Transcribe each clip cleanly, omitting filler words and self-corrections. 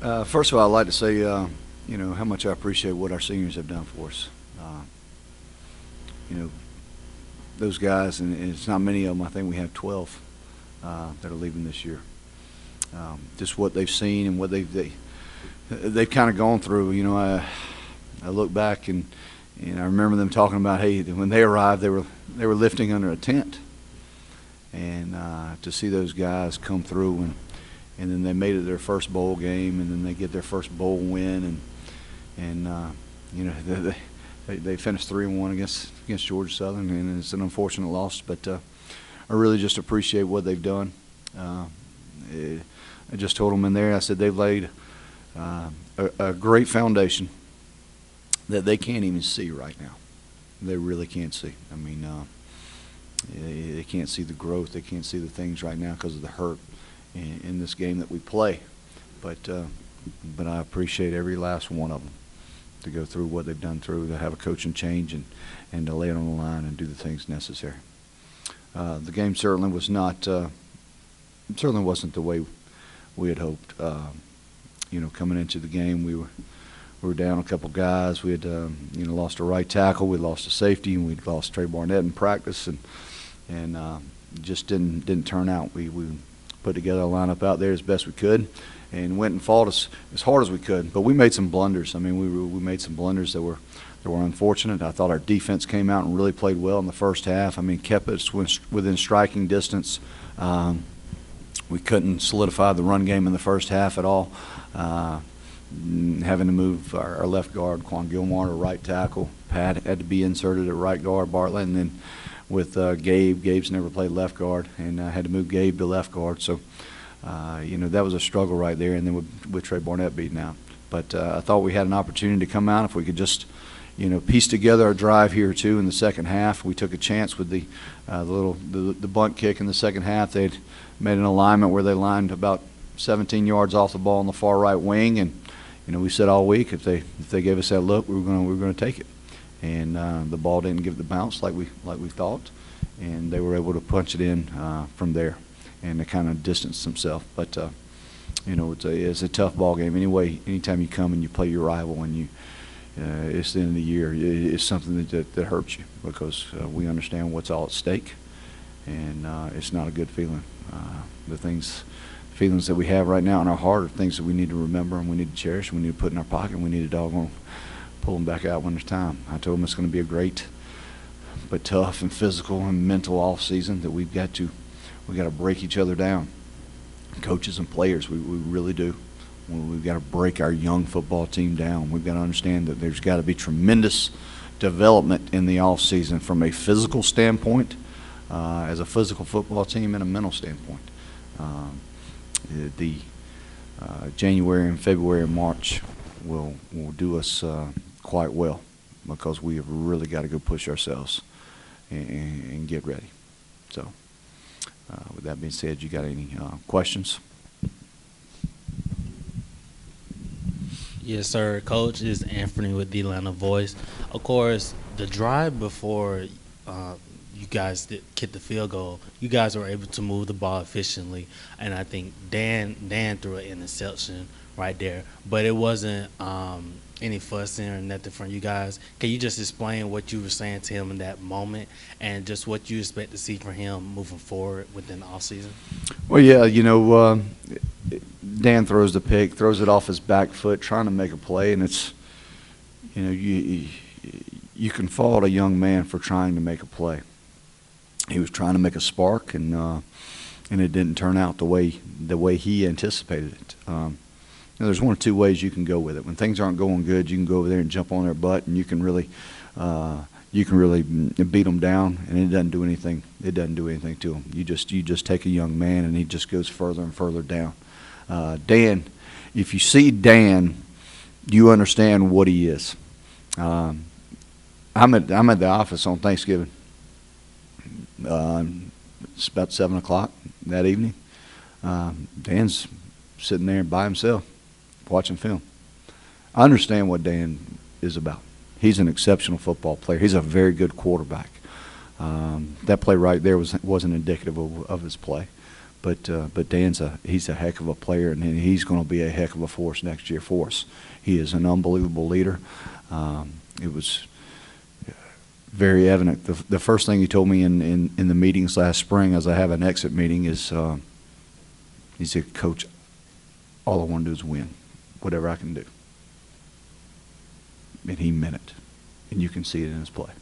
First of all, I'd like to say, how much I appreciate what our seniors have done for us. Uh, you know, those guys, and it's not many of them. I think we have 12 that are leaving this year. Just what they've seen and what they've kind of gone through. I look back and I remember them talking about, hey, when they arrived, they were lifting under a tent, and to see those guys come through and then they made it their first bowl game, and then they get their first bowl win, and they finished 3-1 against Georgia Southern, and it's an unfortunate loss, but I really just appreciate what they've done. I just told them in there, I said they've laid a great foundation that they can't even see right now. They really can't see. I mean, they can't see the growth. They can't see the things right now because of the hurt in this game that we play. But I appreciate every last one of them to go through what they've done through, to have a coaching change and to lay it on the line and do the things necessary. The game certainly was not, certainly wasn't the way we had hoped. Coming into the game, we were down a couple guys. We had lost a right tackle, we lost a safety, and we lost Trey Barnett in practice, and just didn't turn out. We put together a lineup out there as best we could, and went and fought as hard as we could. But we made some blunders. I mean, we made some blunders that were unfortunate. I thought our defense came out and really played well in the first half. I mean, kept us within striking distance. We couldn't solidify the run game in the first half at all. Having to move our left guard, Quan Gilmore, to right tackle. Pat had to be inserted at right guard, Bartlett, and then with Gabe's never played left guard, and I had to move Gabe to left guard. So, that was a struggle right there, and then with Trey Barnett beaten out. But I thought we had an opportunity to come out if we could just, piece together a drive here or two in the second half. We took a chance with the bunt kick in the second half. They'd made an alignment where they lined about 17 yards off the ball on the far right wing, and we said all week if they gave us that look, we were going to take it. And the ball didn't give the bounce like we thought, and they were able to punch it in from there, and they kind of distanced themselves. But it's a tough ball game anyway. Anytime you come and you play your rival and it's the end of the year, it's something that hurts you, because we understand what's all at stake, and it's not a good feeling. The feelings that we have right now in our heart are things that we need to remember and we need to cherish and we need to put in our pocket, and we need to doggone pull them back out when there's time. I told them it's going to be a great but tough and physical and mental off season that we got to break each other down, coaches and players. We really do. We've got to break our young football team down. We've got to understand that there's got to be tremendous development in the off season from a physical standpoint, as a physical football team, and a mental standpoint. The January and February and March will do us quite well, because we have really got to go push ourselves and get ready. So with that being said, you got any questions? Yes, sir. Coach, is Anthony with the Atlanta Voice. Of course, the drive before you guys did get the field goal, you guys were able to move the ball efficiently, and I think Dan threw an interception right there, but it wasn't any fussing or nothing from you guys. Can you just explain what you were saying to him in that moment, and just what you expect to see from him moving forward within the offseason? Well, yeah, Dan throws the pick, throws it off his back foot, trying to make a play, and it's, you can fault a young man for trying to make a play. He was trying to make a spark, and it didn't turn out the way he anticipated it. There's one or two ways you can go with it. When things aren't going good, you can go over there and jump on their butt, and you can really beat them down, and it doesn't do anything. It doesn't do anything to them. You just take a young man, and he just goes further and further down. Dan, if you see Dan, you understand what he is. I'm at the office on Thanksgiving. It's about 7 o'clock that evening. Dan's sitting there by himself watching film. I understand what Dan is about. He's an exceptional football player. He's a very good quarterback. That play right there wasn't indicative of his play. But he's a heck of a player, and he's going to be a heck of a force next year for us. He is an unbelievable leader. It was very evident. The first thing he told me in the meetings last spring, as I have an exit meeting, is he said, "Coach, all I want to do is win, whatever I can do." And he meant it, and you can see it in his play.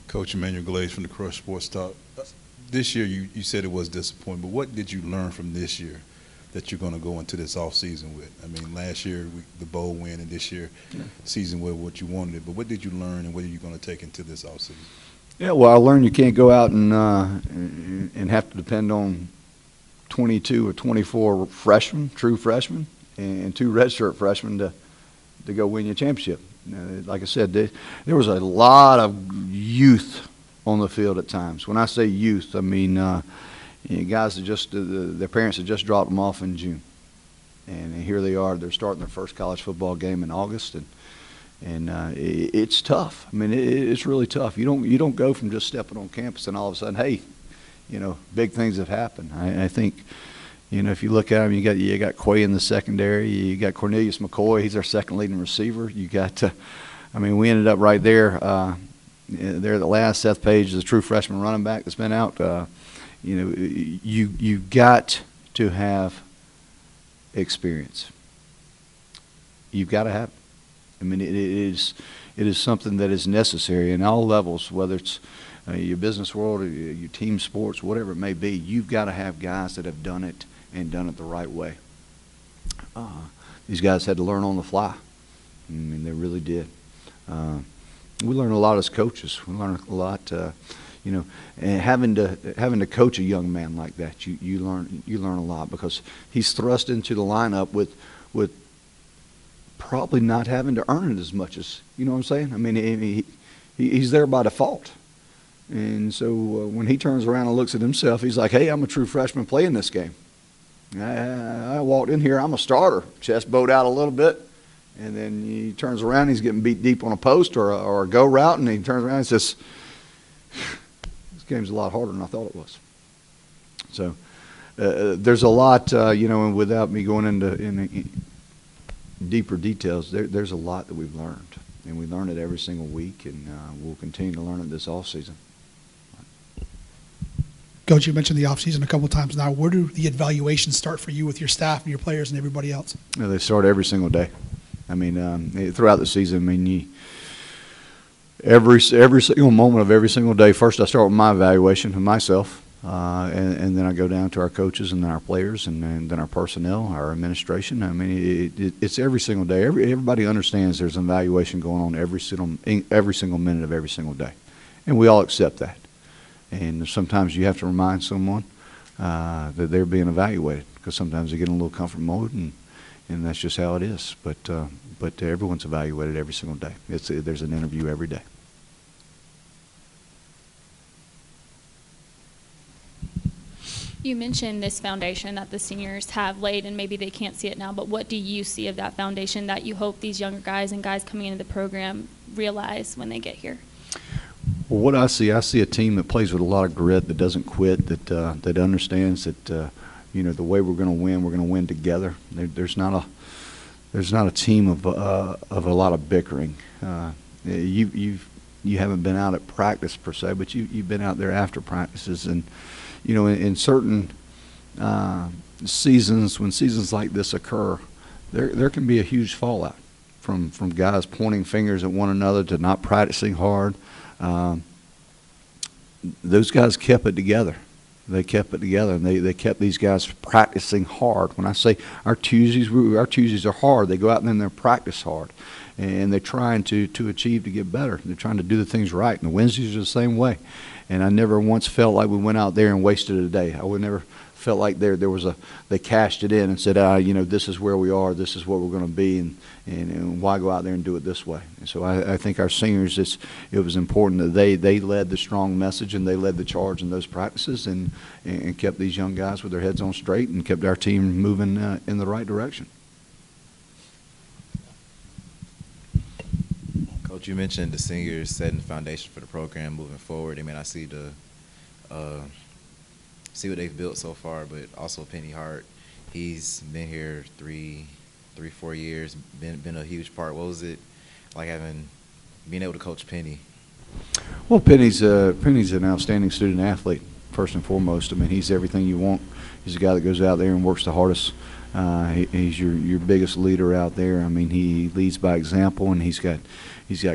Coach Emmanuel Glaze from the Crush Sports Talk. This year, you said it was disappointing, but what did you learn from this year that you're going to go into this offseason with? I mean, last year, the bowl win, and this year, season with what you wanted. But what did you learn, and what are you going to take into this offseason? Yeah, well, I learned you can't go out and have to depend on 22 or 24 freshmen, true freshmen, and 2 redshirt freshmen to go win your championship. Like I said, there was a lot of youth on the field at times. When I say youth, I mean guys that just their parents had just dropped them off in June, and here they are. They're starting their first college football game in August, and it's tough. I mean, it's really tough. You don't go from just stepping on campus and all of a sudden, hey, big things have happened. I think. If you look at them, you got Quay in the secondary. You got Cornelius McCoy. He's our second leading receiver. You got, we ended up right there. There at the last. Seth Page is a true freshman running back that's been out. You got to have experience. You've got to have it. I mean, it is something that is necessary in all levels, whether it's your business world, or your team sports, whatever it may be. You've got to have guys that have done it and done it the right way. These guys had to learn on the fly. I mean, they really did. We learned a lot as coaches. We learned a lot, and having to coach a young man like that, you learn a lot, because he's thrust into the lineup with probably not having to earn it as much as, you know what I'm saying? I mean, he's there by default. And so when he turns around and looks at himself, he's like, hey, I'm a true freshman playing this game. I walked in here, I'm a starter. Chest bowed out a little bit, and then he turns around, he's getting beat deep on a post or a go route, and he turns around and says, this game's a lot harder than I thought it was. So there's a lot, and without me going into deeper details, there's a lot that we've learned. And we learn it every single week, and we'll continue to learn it this offseason. Coach, you mentioned the offseason a couple of times now. Where do the evaluations start for you with your staff and your players and everybody else? They start every single day. I mean, throughout the season, I mean, every single moment of every single day, first I start with my evaluation of myself, and then I go down to our coaches and then our players and then our personnel, our administration. I mean, it's every single day. Everybody understands there's an evaluation going on every single minute of every single day, and we all accept that. And sometimes you have to remind someone that they're being evaluated, because sometimes they get in a little comfort mode, and that's just how it is. But everyone's evaluated every single day. There's an interview every day. You mentioned this foundation that the seniors have laid, and maybe they can't see it now, but what do you see of that foundation that you hope these younger guys and guys coming into the program realize when they get here? Well, what I see a team that plays with a lot of grit, that doesn't quit, that understands that the way we're going to win together. There's not a team of a lot of bickering. You haven't been out at practice per se, but you've been out there after practices, and in certain seasons, when seasons like this occur, there can be a huge fallout from guys pointing fingers at one another to not practicing hard. Those guys kept it together. They kept it together, and they kept these guys practicing hard. When I say our Tuesdays are hard, they go out and then they practice hard, and they're trying to achieve to get better. They're trying to do the things right, and the Wednesdays are the same way. And I never once felt like we went out there and wasted a day. I would never felt like they cashed it in and said, this is where we are, this is what we're going to be, and why go out there and do it this way. And so I think our seniors, it was important that they led the strong message, and they led the charge in those practices, and kept these young guys with their heads on straight, and kept our team moving in the right direction. Coach, you mentioned the seniors setting the foundation for the program moving forward. I mean, I see the see what they've built so far, but also Penny Hart. He's been here 4 years, been a huge part. What was it like being able to coach Penny? Well, Penny's an outstanding student athlete, first and foremost. I mean, he's everything you want. He's a guy that goes out there and works the hardest. He's your biggest leader out there. I mean, he leads by example, and he's got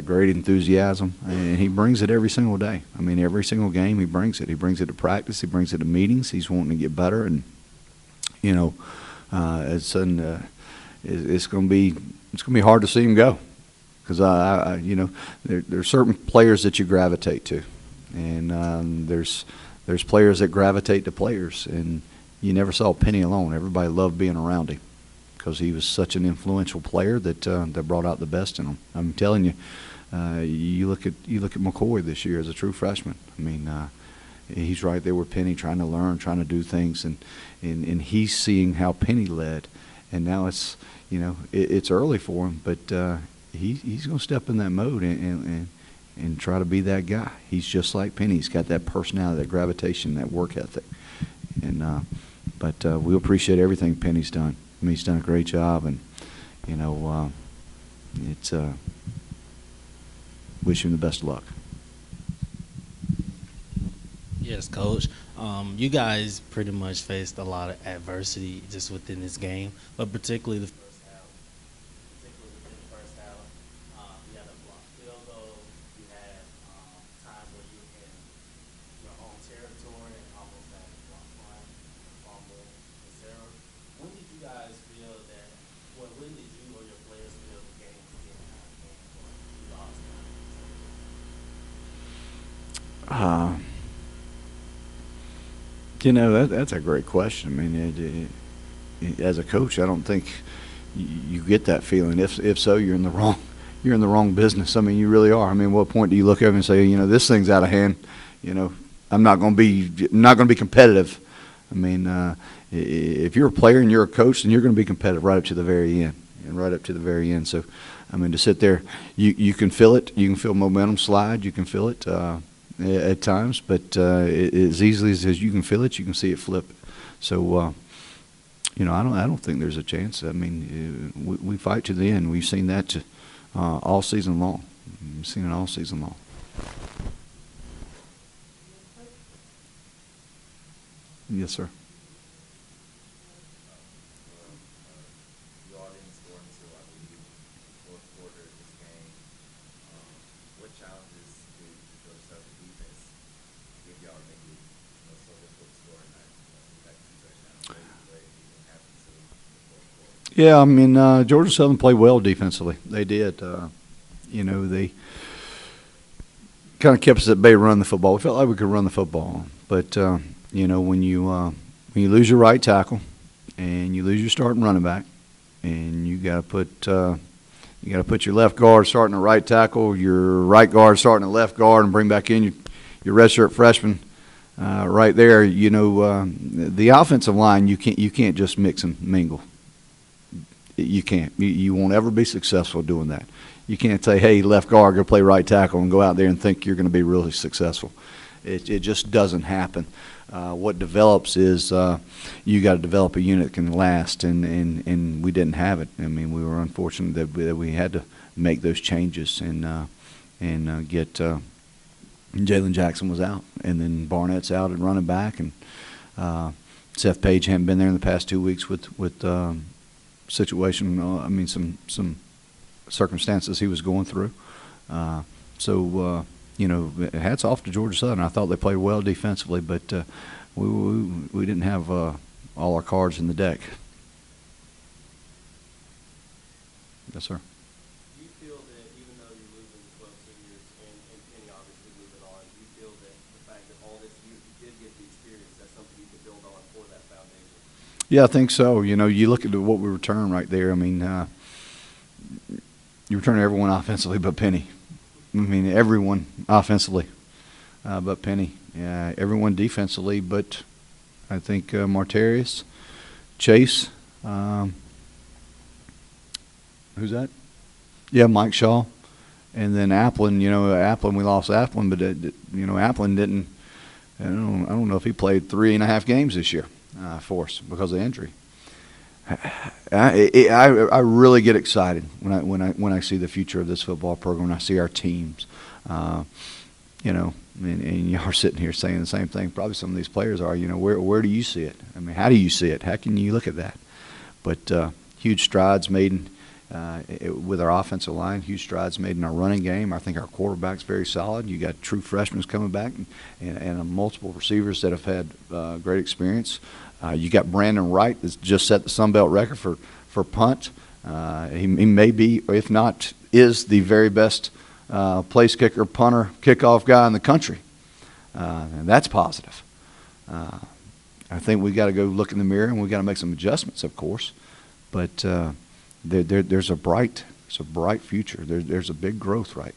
great enthusiasm, and he brings it every single day. I mean, every single game he brings it. He brings it to practice. He brings it to meetings. He's wanting to get better, and you know, it's going to be hard to see him go, because you know, there's certain players that you gravitate to, and there's players that gravitate to players, and you never saw Penny alone. Everybody loved being around him because he was such an influential player that brought out the best in him. I'm telling you, you look at McCoy this year as a true freshman. I mean, he's right there with Penny, trying to learn, trying to do things, and he's seeing how Penny led. And now it's, you know, it's early for him, but he's going to step in that mode and try to be that guy. He's just like Penny. He's got that personality, that gravitation, that work ethic. And but we appreciate everything Penny's done. I mean, he's done a great job, and you know, it's wish him the best of luck. Yes, Coach. You guys pretty much faced a lot of adversity just within this game, but particularly the first half. You had a blocked field goal. You had times where you were in your own territory and almost had a block punt, fumble, etc. When did you guys feel that? Well, when did you or your players feel the game was getting out of hand or you lost time? You know, that's a great question. I mean, as a coach, I don't think you get that feeling. If so, you're in the wrong business. I mean, you really are. I mean, what point do you look over and say, you know, this thing's out of hand? You know, I'm not going to be competitive. I mean, if you're a player and you're a coach, then you're going to be competitive right up to the very end. So, I mean, to sit there, you can feel it. You can feel momentum slide. You can feel it at times, but as easily as you can feel it, you can see it flip. So, you know, I don't think there's a chance. I mean, we fight to the end. We've seen that all season long. We've seen it all season long. Yes, sir. Yeah, I mean, Georgia Southern played well defensively. They did. You know, they kind of kept us at bay running the football. We felt like we could run the football. But, you know, when you lose your right tackle and you lose your starting running back and you got to put your left guard starting at right tackle, your right guard starting at left guard, and bring back in your redshirt freshman right there, you know, the offensive line, you can't just mix and mingle. You can't. You won't ever be successful doing that. You can't say, hey, left guard, go play right tackle, and go out there and think you're going to be really successful. It just doesn't happen. What develops is you got to develop a unit that can last, and we didn't have it. I mean, we were unfortunate that we had to make those changes and get Jalen Jackson was out, and then Barnett's out at running back, and Seth Page hadn't been there in the past 2 weeks with situation. I mean, some circumstances he was going through. So you know, hats off to Georgia Southern. I thought they played well defensively, but we didn't have all our cards in the deck. Yes, sir. Do you feel that even though you're losing 12 seniors and Penny obviously moving on, do you feel that the fact that all this you did get the experience, that's something you can build on for that foundation? Yeah, I think so. You know, you look at what we return right there. I mean, you return everyone offensively but Penny. I mean, everyone offensively but Penny. Everyone defensively but I think Martarius, Chase. Who's that? Yeah, Mike Shaw. And then Applin, you know, we lost Applin, but, you know, Applin didn't I don't know if he played 3.5 games this year for us because of injury. I really get excited when I see the future of this football program. When I see our teams, you know, and y'all are sitting here saying the same thing. Probably some of these players are. You know, where do you see it? I mean, how do you see it? How can you look at that? But huge strides made with our offensive line. Huge strides made in our running game. I think our quarterback's very solid. You got true freshmen coming back, and multiple receivers that have had great experience. You got Brandon Wright that's just set the Sun Belt record for punt. He may be, if not, is the very best place kicker, punter, kickoff guy in the country. And that's positive. I think we got to go look in the mirror, and we got to make some adjustments, of course. But there's a bright future. There's a big growth rate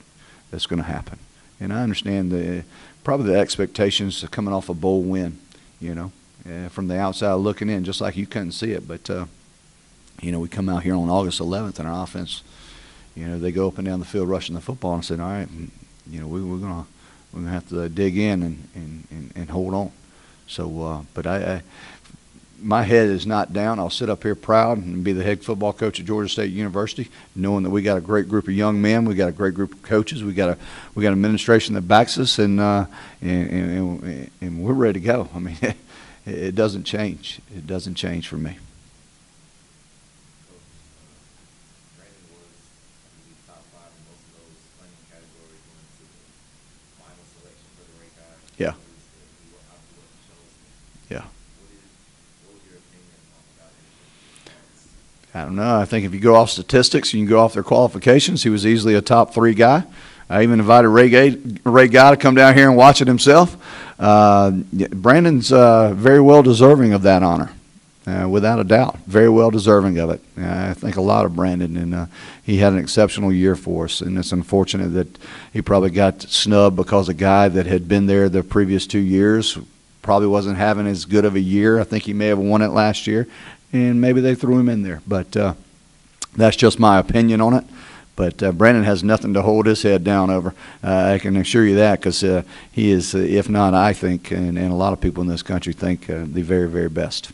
that's going to happen. And I understand probably the expectations of coming off a bowl win, you know. From the outside looking in, just like you couldn't see it. But, you know, we come out here on August 11th, and our offense, you know, they go up and down the field rushing the football, and said, all right, you know, we're gonna have to dig in and hold on. So, but my head is not down. I'll sit up here proud and be the head football coach at Georgia State University, knowing that we got a great group of young men, we got a great group of coaches, we got an administration that backs us, and we're ready to go. I mean. It doesn't change. It doesn't change for me. Brandon was the top 5 in most of those playing categories going to the final selection for the rank guy. Yeah. Yeah. What was your opinion about him? I don't know. I think if you go off statistics, you can go off their qualifications. He was easily a top 3 guy. I even invited Ray Guy to come down here and watch it himself. Brandon's very well deserving of that honor, without a doubt. Very well deserving of it. I think a lot of Brandon, and he had an exceptional year for us. And it's unfortunate that he probably got snubbed because a guy that had been there the previous 2 years probably wasn't having as good of a year. I think he may have won it last year, and maybe they threw him in there. But that's just my opinion on it. But Brandon has nothing to hold his head down over. I can assure you that, because he is, if not, I think, and a lot of people in this country think, the very, very best.